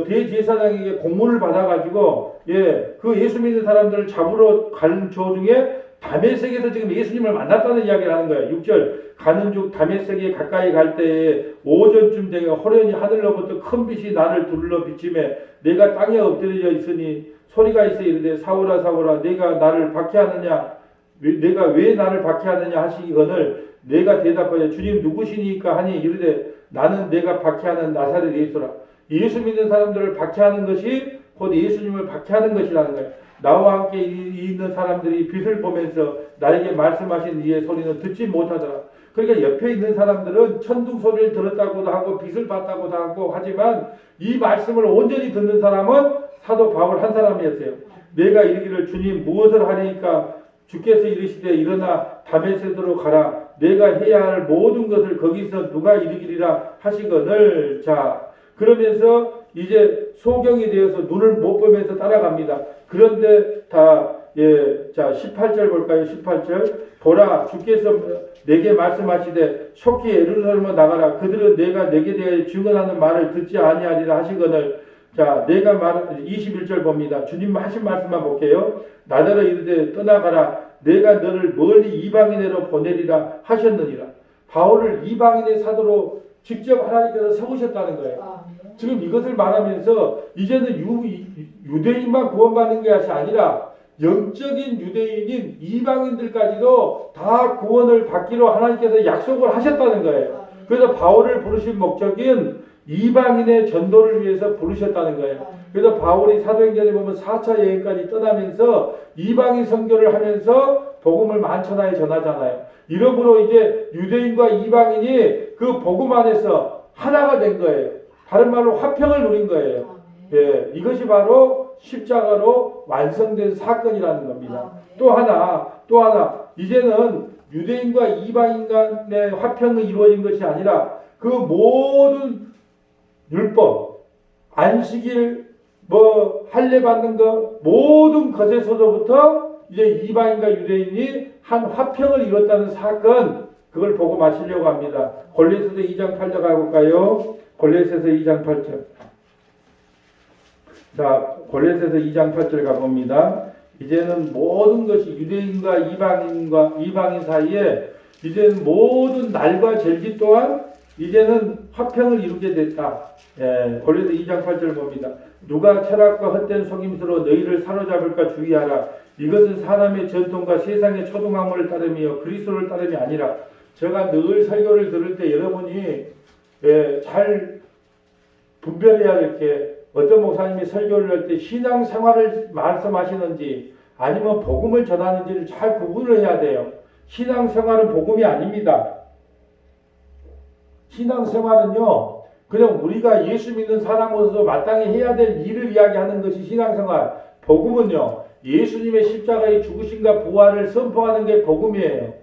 대제사장에게 공문을 받아가지고, 예, 그 예수 믿는 사람들을 잡으러 가는 도중에 다메섹에서 지금 예수님을 만났다는 이야기를 하는 거예요. 6절. 가는 중 다메섹에 가까이 갈 때에 오전쯤 되어 호련히 하늘로부터 큰 빛이 나를 둘러 비치매 내가 땅에 엎드려 있으니 소리가 있어 이르되 사울아 사울아 내가 나를 박해하느냐 내가 왜 나를 박해하느냐 하시거늘 내가 대답하여 주님 누구시니까 하니 이르되 나는 내가 박해하는 나사렛 예수라. 예수 믿는 사람들을 박해하는 것이 곧 예수님을 박해하는 것이라는 거예요. 나와 함께 있는 사람들이 빛을 보면서 나에게 말씀하신 이의 소리는 듣지 못하더라. 그러니까 옆에 있는 사람들은 천둥 소리를 들었다고도 하고 빛을 봤다고도 하고 하지만 이 말씀을 온전히 듣는 사람은 사도 바울 한 사람이었어요. 내가 이르기를 주님 무엇을 하리니까 주께서 이르시되 일어나 다메섹으로 가라. 내가 해야 할 모든 것을 거기서 누가 이르기리라 하시거늘. 자, 그러면서 이제 소경이 되어서 눈을 못 보면서 따라갑니다. 그런데 예, 자 18절 볼까요? 18절. 보라 주께서 내게 말씀하시되 속히 예루살렘으로 나가라. 그들은 내가 내게 대하여 증언하는 말을 듣지 아니하리라 하시거늘. 자, 내가 21절 봅니다. 주님 하신 말씀만 볼게요. 나더러 이르되 떠나가라. 내가 너를 멀리 이방인으로 보내리라 하셨느니라. 바울을 이방인의 사도로 직접 하나님께서 세우셨다는 거예요. 지금 이것을 말하면서 이제는 유대인만 구원받는 것이 아니라 영적인 유대인인 이방인들까지도 다 구원을 받기로 하나님께서 약속을 하셨다는 거예요. 그래서 바울을 부르신 목적인 이방인의 전도를 위해서 부르셨다는 거예요. 그래서 바울이 사도행전에 보면 4차 여행까지 떠나면서 이방인 선교를 하면서 복음을 만천하에 전하잖아요. 이러므로 이제 유대인과 이방인이 그 복음 안에서 하나가 된 거예요. 다른 말로 화평을 누린 거예요. 예, 이것이 바로 십자가로 완성된 사건이라는 겁니다. 또 하나, 이제는 유대인과 이방인 간의 화평이 이루어진 것이 아니라 그 모든 율법, 안식일, 할례 받는 것, 모든 것에서부터 이제 이방인과 유대인이 한 화평을 이뤘다는 사건, 그걸 보고 마시려고 합니다. 골로새서 2장 8절 가볼까요? 골로새서 2장 8절. 자, 골로새서 2장 8절 가봅니다. 이제는 모든 것이 유대인과 이방인 사이에 이제는 모든 날과 절기 또한 이제는 화평을 이루게 됐다. 예, 골로새 2장 8절 봅니다. 누가 철학과 헛된 속임수로 너희를 사로잡을까 주의하라. 이것은 사람의 전통과 세상의 초등학문을 따름이요 그리스도를 따름이 아니라. 제가 늘 설교를 들을 때 여러분이 잘 분별해야 될 게 어떤 목사님이 설교를 할 때 신앙생활을 말씀하시는지 아니면 복음을 전하는지를 잘 구분을 해야 돼요. 신앙생활은 복음이 아닙니다. 신앙생활은요, 그냥 우리가 예수 믿는 사람으로서 마땅히 해야 될 일을 이야기하는 것이 신앙생활. 복음은요, 예수님의 십자가의 죽으심과 부활을 선포하는 게 복음이에요.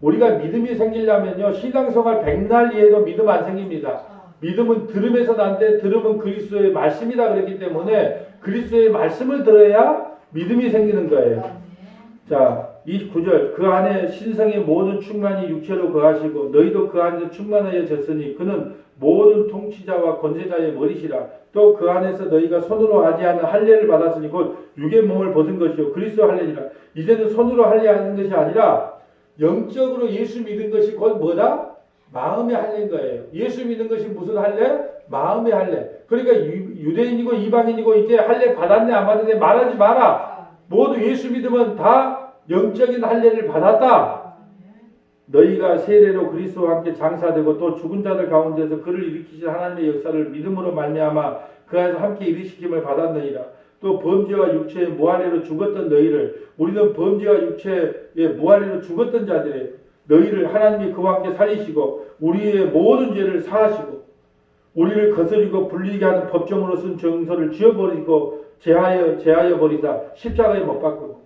우리가 믿음이 생기려면요, 신앙생활 백날 이해도 믿음 안 생깁니다. 믿음은 들음에서 난데 들음은 그리스도의 말씀이다 그랬기 때문에 그리스도의 말씀을 들어야 믿음이 생기는 거예요. 자, 29절 그 안에 신성의 모든 충만이 육체로 거하시고 너희도 그 안에서 충만하여졌으니 그는 모든 통치자와 권세자의 머리시라. 또 그 안에서 너희가 손으로 하지 않은 할례를 받았으니 곧 육의 몸을 벗은 것이요 그리스도 할례니라. 이제는 손으로 할례하는 것이 아니라 영적으로 예수 믿은 것이 곧 뭐다? 마음의 할례인 거예요. 예수 믿는 것이 무슨 할례? 마음의 할례. 그러니까 유대인이고 이방인이고 이제 할례 받았네 안 받았네 말하지 마라. 모두 예수 믿으면 다 영적인 할례를 받았다. 너희가 세례로 그리스도와 함께 장사되고 또 죽은 자들 가운데서 그를 일으키신 하나님의 역사를 믿음으로 말미암아 그 안에서 함께 일으키심을 받았느니라. 또 범죄와 육체의 무할례로 죽었던 너희를 우리는 범죄와 육체의 무할례로 죽었던 자들의 너희를 하나님이 그와 함께 살리시고 우리의 모든 죄를 사하시고 우리를 거스리고 불리게 하는 법정으로 쓴 정서를 지어버리고 제하여 버리사 십자가에 못 박고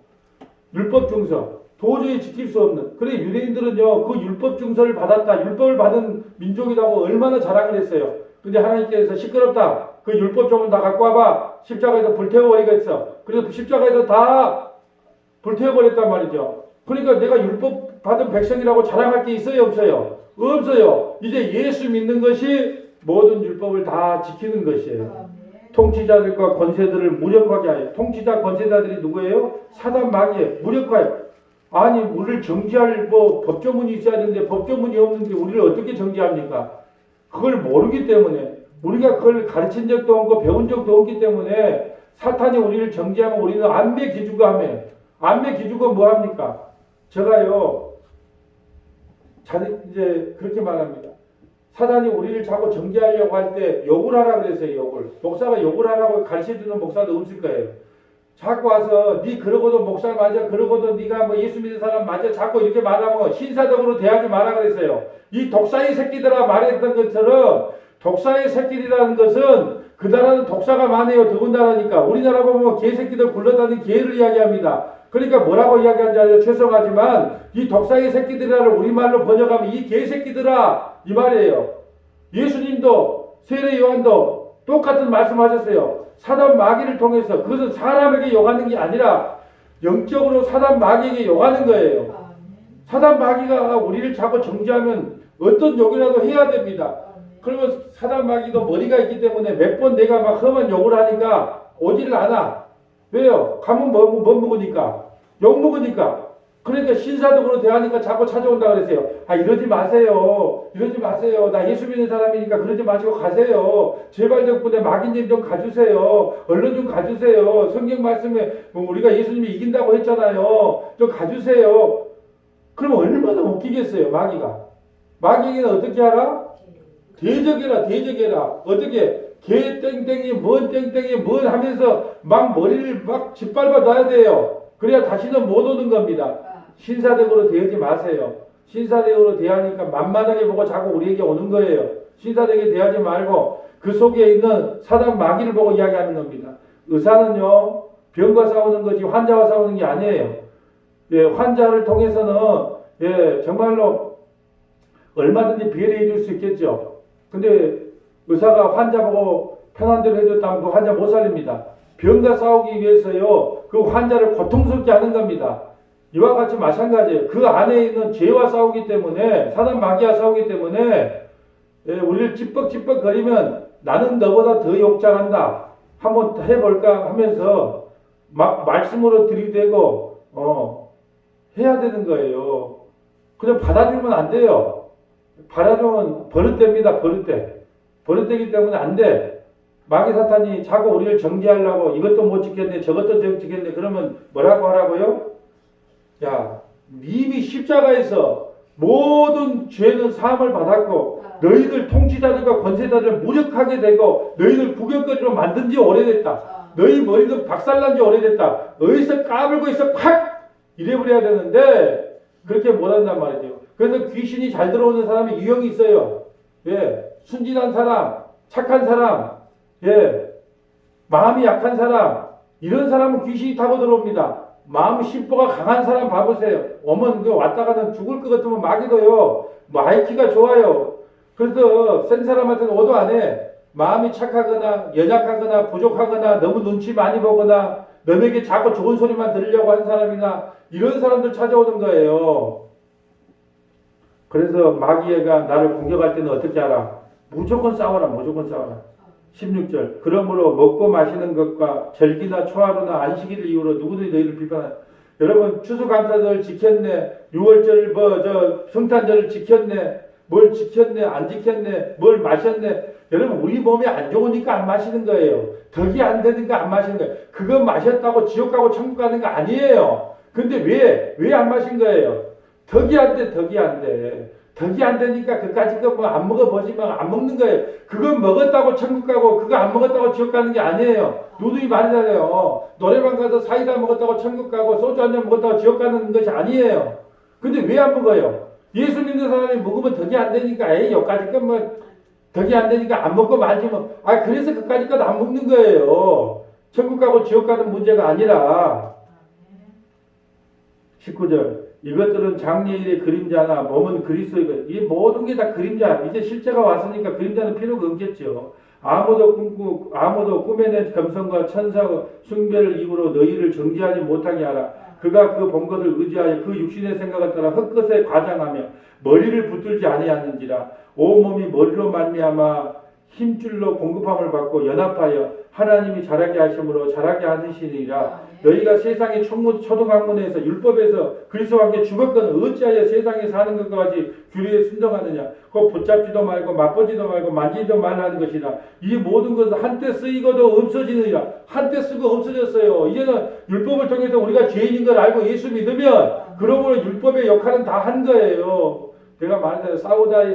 율법 중서 도저히 지킬 수 없는. 그래 유대인들은요 그 율법 중서를 받았다. 율법을 받은 민족이라고 얼마나 자랑을 했어요. 근데 하나님께서 시끄럽다. 그 율법 조문 다 갖고 와봐. 십자가에서 불태워버리겠어. 그래서 십자가에서 다 불태워버렸단 말이죠. 그러니까 내가 율법 받은 백성이라고 자랑할 게 있어요 없어요? 없어요. 이제 예수 믿는 것이 모든 율법을 다 지키는 것이에요. 통치자들과 권세들을 무력하게 하여. 통치자 권세자들이 누구예요? 사단 마귀에 무력화해. 아니 우리를 정지할 법조문이 있어야 되는데 법조문이 없는데 우리를 어떻게 정지합니까? 그걸 모르기 때문에 우리가 그걸 가르친 적도 없고 배운 적도 없기 때문에 사탄이 우리를 정지하면 우리는 안배 기주가 하면 안배 기주가 뭐합니까? 제가요 이제 그렇게 말합니다. 사단이 우리를 자꾸 정죄하려고 할 때 욕을 하라 그랬어요. 욕을. 목사가 욕을 하라고 가르쳐주는 목사도 없을 거예요. 자꾸 와서 네 그러고도 목사 맞아 그러고도 네가 예수 믿는 사람 맞아 자꾸 이렇게 말하면 신사적으로 대하지 마라 그랬어요. 이 독사의 새끼들아 말했던 것처럼 독사의 새끼들이라는 것은 그 나라는 독사가 많아요. 더군다나니까 우리나라 보면 개새끼들 굴러다니는 개를 이야기합니다. 그러니까 뭐라고 이야기하는지 알아요? 죄송하지만 이 독사의 새끼들이라를 우리말로 번역하면 이 개새끼들아 이 말이에요. 예수님도 세례 요한도 똑같은 말씀하셨어요. 사단 마귀를 통해서 그것은 사람에게 욕하는 게 아니라 영적으로 사단 마귀에게 욕하는 거예요. 사단 마귀가 우리를 자꾸 정죄하면 어떤 욕이라도 해야 됩니다. 그러면 사단 마귀도 머리가 있기 때문에 몇 번 내가 막 험한 욕을 하니까 오지를 않아. 왜요? 가면 뭐 먹으니까? 욕 먹으니까. 그러니까 신사적으로 대하니까 자꾸 찾아온다 그랬어요. 아 이러지 마세요. 이러지 마세요. 나 예수 믿는 사람이니까 그러지 마시고 가세요. 제발 덕분에 마귀님 좀 가주세요. 얼른 좀 가주세요. 성경 말씀에 우리가 예수님이 이긴다고 했잖아요. 좀 가주세요. 그럼 얼마나 웃기겠어요 마귀가. 마귀는 어떻게 알아? 대적해라, 대적해라. 어떻게? 개 땡땡이, 뭔 땡땡이, 뭔 하면서 막 머리를 막 짓밟아 놔야 돼요. 그래야 다시는 못 오는 겁니다. 신사대우로 대하지 마세요. 신사대우로 대하니까 만만하게 보고 자꾸 우리에게 오는 거예요. 신사대우에 대하지 말고 그 속에 있는 사단 마귀를 보고 이야기하는 겁니다. 의사는요, 병과 싸우는 거지 환자와 싸우는 게 아니에요. 예, 환자를 통해서는 예, 정말로 얼마든지 비례해 줄 수 있겠죠. 근데 의사가 환자 보고 편한 대로 해줬다면 그 환자 못 살립니다. 병과 싸우기 위해서요, 그 환자를 고통스럽게 하는 겁니다. 이와 같이 마찬가지예요. 그 안에 있는 죄와 싸우기 때문에, 사단 마귀와 싸우기 때문에, 예, 우리를 찌뻑찌뻑 거리면 나는 너보다 더 욕잘한다. 한번 해볼까 하면서 막 말씀으로 들이대고, 해야 되는 거예요. 그냥 받아주면 안 돼요. 받아주면 버릇됩니다, 버릇돼. 버릇되기 때문에 안 돼. 마귀 사탄이 자꾸 우리를 정죄하려고 이것도 못 지켰네, 저것도 못 지켰네, 그러면 뭐라고 하라고요? 야, 이미 십자가에서 모든 죄는 사함을 받았고 너희들 통치자들과 권세자들을 무력하게 되고 너희들 구경거리로 만든 지 오래됐다. 너희 머리도 박살난 지 오래됐다. 어디서 까불고 있어 팍! 이래버려야 되는데 그렇게 못한단 말이죠. 그래서 귀신이 잘 들어오는 사람이 유형이 있어요. 예, 순진한 사람, 착한 사람, 예, 마음이 약한 사람, 이런 사람은 귀신이 타고 들어옵니다. 마음 심보가 강한 사람 봐보세요. 오면 그 왔다 가는 죽을 것 같으면 마귀도요, 마이키가 좋아요. 그래서 센 사람한테는 오도 안 해. 마음이 착하거나 연약하거나 부족하거나 너무 눈치 많이 보거나 남에게 자꾸 좋은 소리만 들으려고 하는 사람이나 이런 사람들 찾아오는 거예요. 그래서 마귀가 나를 공격할 때는 어떻게 하라? 무조건 싸워라, 무조건 싸워라. 16절. 그러므로 먹고 마시는 것과 절기나 초하루나 안식일을 이유로 누구든지 너희를 비판하라. 여러분 추수감사절을 지켰네, 6월절 성탄절을 지켰네, 뭘 지켰네, 안 지켰네, 뭘 마셨네. 여러분 우리 몸이 안 좋으니까 안 마시는 거예요. 덕이 안 되니까 안 마시는 거예요. 그거 마셨다고 지옥 가고 천국 가는 거 아니에요. 근데 왜 안 마신 거예요? 덕이 안 돼, 덕이 안 돼. 덕이 안 되니까 그까짓 거 뭐 안 먹어보지만 안 먹는 거예요. 그거 먹었다고 천국 가고 그거 안 먹었다고 지옥 가는 게 아니에요. 누누이 말하잖아요. 노래방 가서 사이다 먹었다고 천국 가고 소주 한 잔 먹었다고 지옥 가는 것이 아니에요. 근데 왜 안 먹어요? 예수 믿는 사람이 먹으면 덕이 안 되니까 에이 여기까지 것뭐 덕이 안 되니까 안 먹고 말지 뭐. 그래서 그까짓 것 안 먹는 거예요. 천국 가고 지옥 가는 문제가 아니라. 19절. 이것들은 장래일의 그림자나 몸은 그리스도이고 이 모든 게 다 그림자. 이제 실제가 왔으니까 그림자는 필요가 없겠죠. 아무도 꾸며낸 겸손과 천사와 숭배를 입으로 너희를 정죄하지 못하게 하라. 그가 그 본 것을 의지하여 그 육신의 생각을 따라 헛것에 과장하며 머리를 붙들지 아니하는지라. 온몸이 머리로 말미암아 힘줄로 공급함을 받고 연합하여 하나님이 자라게 하심으로 자라게 하시니라. 너희가 세상의 초등학문에서 율법에서 그리스도와 함께 죽었거든 어찌하여 세상에 사는 것과 같이 규례에 순종하느냐. 곧 붙잡지도 말고 맛보지도 말고 만지지도 말라는 것이라. 이 모든 것은 한때 쓰이고도 없어지느니라. 한때 쓰고 없어졌어요. 이제는 율법을 통해서 우리가 죄인인 걸 알고 예수 믿으면 그러므로 율법의 역할은 다 한 거예요. 제가 말했잖아요.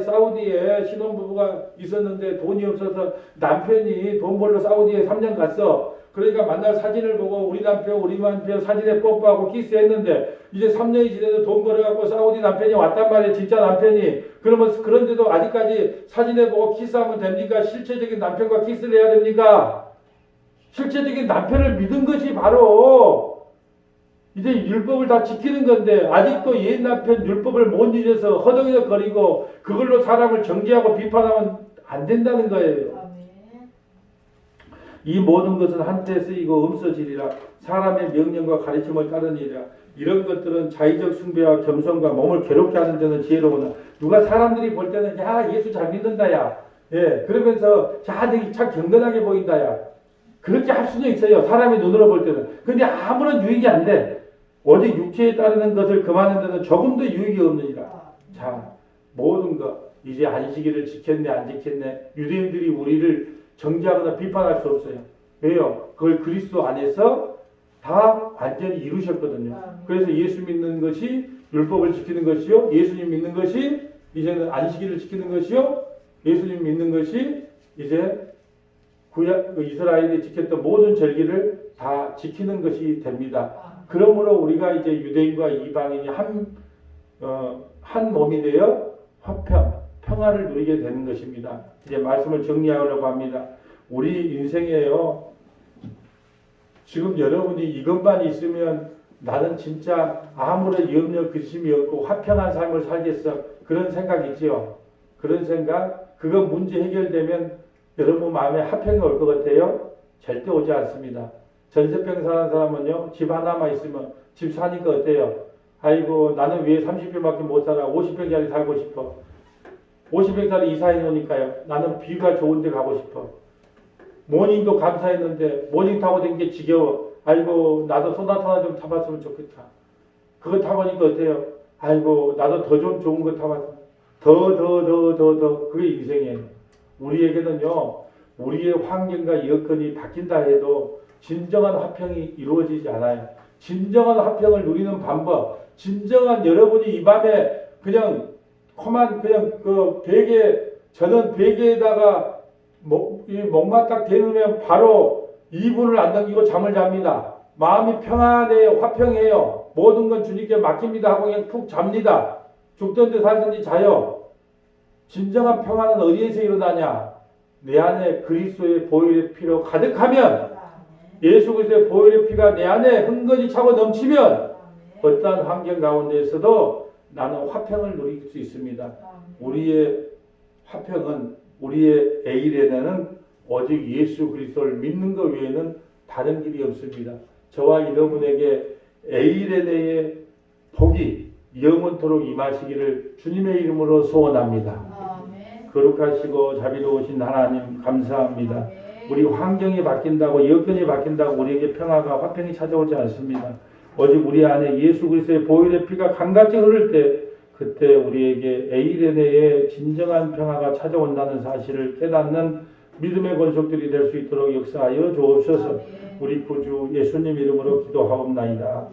사우디에 신혼부부가 있었는데 돈이 없어서 남편이 돈 벌러 사우디에 3년 갔어. 그러니까 만날 사진을 보고 우리 남편 사진에 뽀뽀하고 키스했는데 이제 3년이 지나도 돈 벌어갖고 사우디 남편이 왔단 말이에요. 진짜 남편이. 그러면 그런데도 아직까지 사진에 보고 키스하면 됩니까? 실체적인 남편과 키스를 해야 됩니까? 실체적인 남편을 믿은 것이 바로 이제 율법을 다 지키는 건데 아직도 옛 남편 율법을 못 잊어서 허덕허덕거리고 그걸로 사람을 정죄하고 비판하면 안 된다는 거예요. 이 모든 것은 한때 쓰이고 없어지리라. 사람의 명령과 가르침을 따르니라. 이런 것들은 자의적 숭배와 겸손과 몸을 괴롭게 하는 데는 지혜로구나. 누가 사람들이 볼 때는 야 예수 잘 믿는다 야. 예, 그러면서 야 되게 참 경건하게 보인다 야. 그렇게 할 수는 있어요. 사람의 눈으로 볼 때는. 근데 아무런 유익이 안 돼. 오직 육체에 따르는 것을 금하는 데는 조금도 유익이 없느니라. 자, 모든 것 이제 안식일을 지켰네 안 지켰네 유대인들이 우리를 정죄하거나 비판할 수 없어요. 왜요? 그걸 그리스도 안에서 다 완전히 이루셨거든요. 그래서 예수 믿는 것이 율법을 지키는 것이요, 예수님 믿는 것이 이제는 안식일을 지키는 것이요, 예수님 믿는 것이 이제 구약 이스라엘이 지켰던 모든 절기를 다 지키는 것이 됩니다. 그러므로 우리가 이제 유대인과 이방인이 한 몸이 되어 평화를 누리게 되는 것입니다. 이제 말씀을 정리하려고 합니다. 우리 인생에요. 지금 여러분이 이것만 있으면 나는 진짜 아무런 염려 근심이 없고 화평한 삶을 살겠어. 그런 생각 있지요? 그런 생각? 그거 문제 해결되면 여러분 마음에 화평이 올 것 같아요? 절대 오지 않습니다. 전세병 사는 사람은요, 집 하나만 있으면 집 사니까 어때요? 아이고, 나는 왜 30평밖에 못 살아? 50평짜리 살고 싶어. 50평짜리 이사해 놓으니까요. 나는 뷰가 좋은 데 가고 싶어. 모닝도 감사했는데, 모닝 타고 댕긴 게 지겨워. 아이고, 나도 소나타 하나 좀 타봤으면 좋겠다. 그거 타보니까 어때요? 아이고, 나도 더 좀 좋은 거 타봤으면. 더. 그게 인생이에요. 우리에게는요, 우리의 환경과 여건이 바뀐다 해도 진정한 화평이 이루어지지 않아요. 진정한 화평을 누리는 방법, 진정한 여러분이 이 밤에 그냥 그 베개, 저는 베개에다가 목만 딱 대놓으면 바로 2분을 안 넘기고 잠을 잡니다. 마음이 평안해요. 화평해요. 모든 건 주님께 맡깁니다 하고 그냥 푹 잡니다. 죽든지 살든지 자요. 진정한 평안은 어디에서 일어나냐? 내 안에 그리스도의 보혈의 피로 가득하면, 예수 그리스도의 보혈의 피가 내 안에 흥건히 차고 넘치면 어떠한 환경 가운데에서도 나는 화평을 누릴 수 있습니다. 우리의 화평은, 우리의 에이레네는 오직 예수 그리스도를 믿는 것 외에는 다른 길이 없습니다. 저와 여러분에게 에이레네의 복이 영원토록 임하시기를 주님의 이름으로 소원합니다. 거룩하시고 자비로우신 하나님 감사합니다. 우리 환경이 바뀐다고, 여건이 바뀐다고 우리에게 평화가, 화평이 찾아오지 않습니다. 오직 우리 안에 예수 그리스도의 보혈의 피가 강같이 흐를 때, 그때 우리에게 에이레네의 진정한 평화가 찾아온다는 사실을 깨닫는 믿음의 권속들이 될 수 있도록 역사하여 주옵소서. 우리 구주 예수님 이름으로 기도하옵나이다.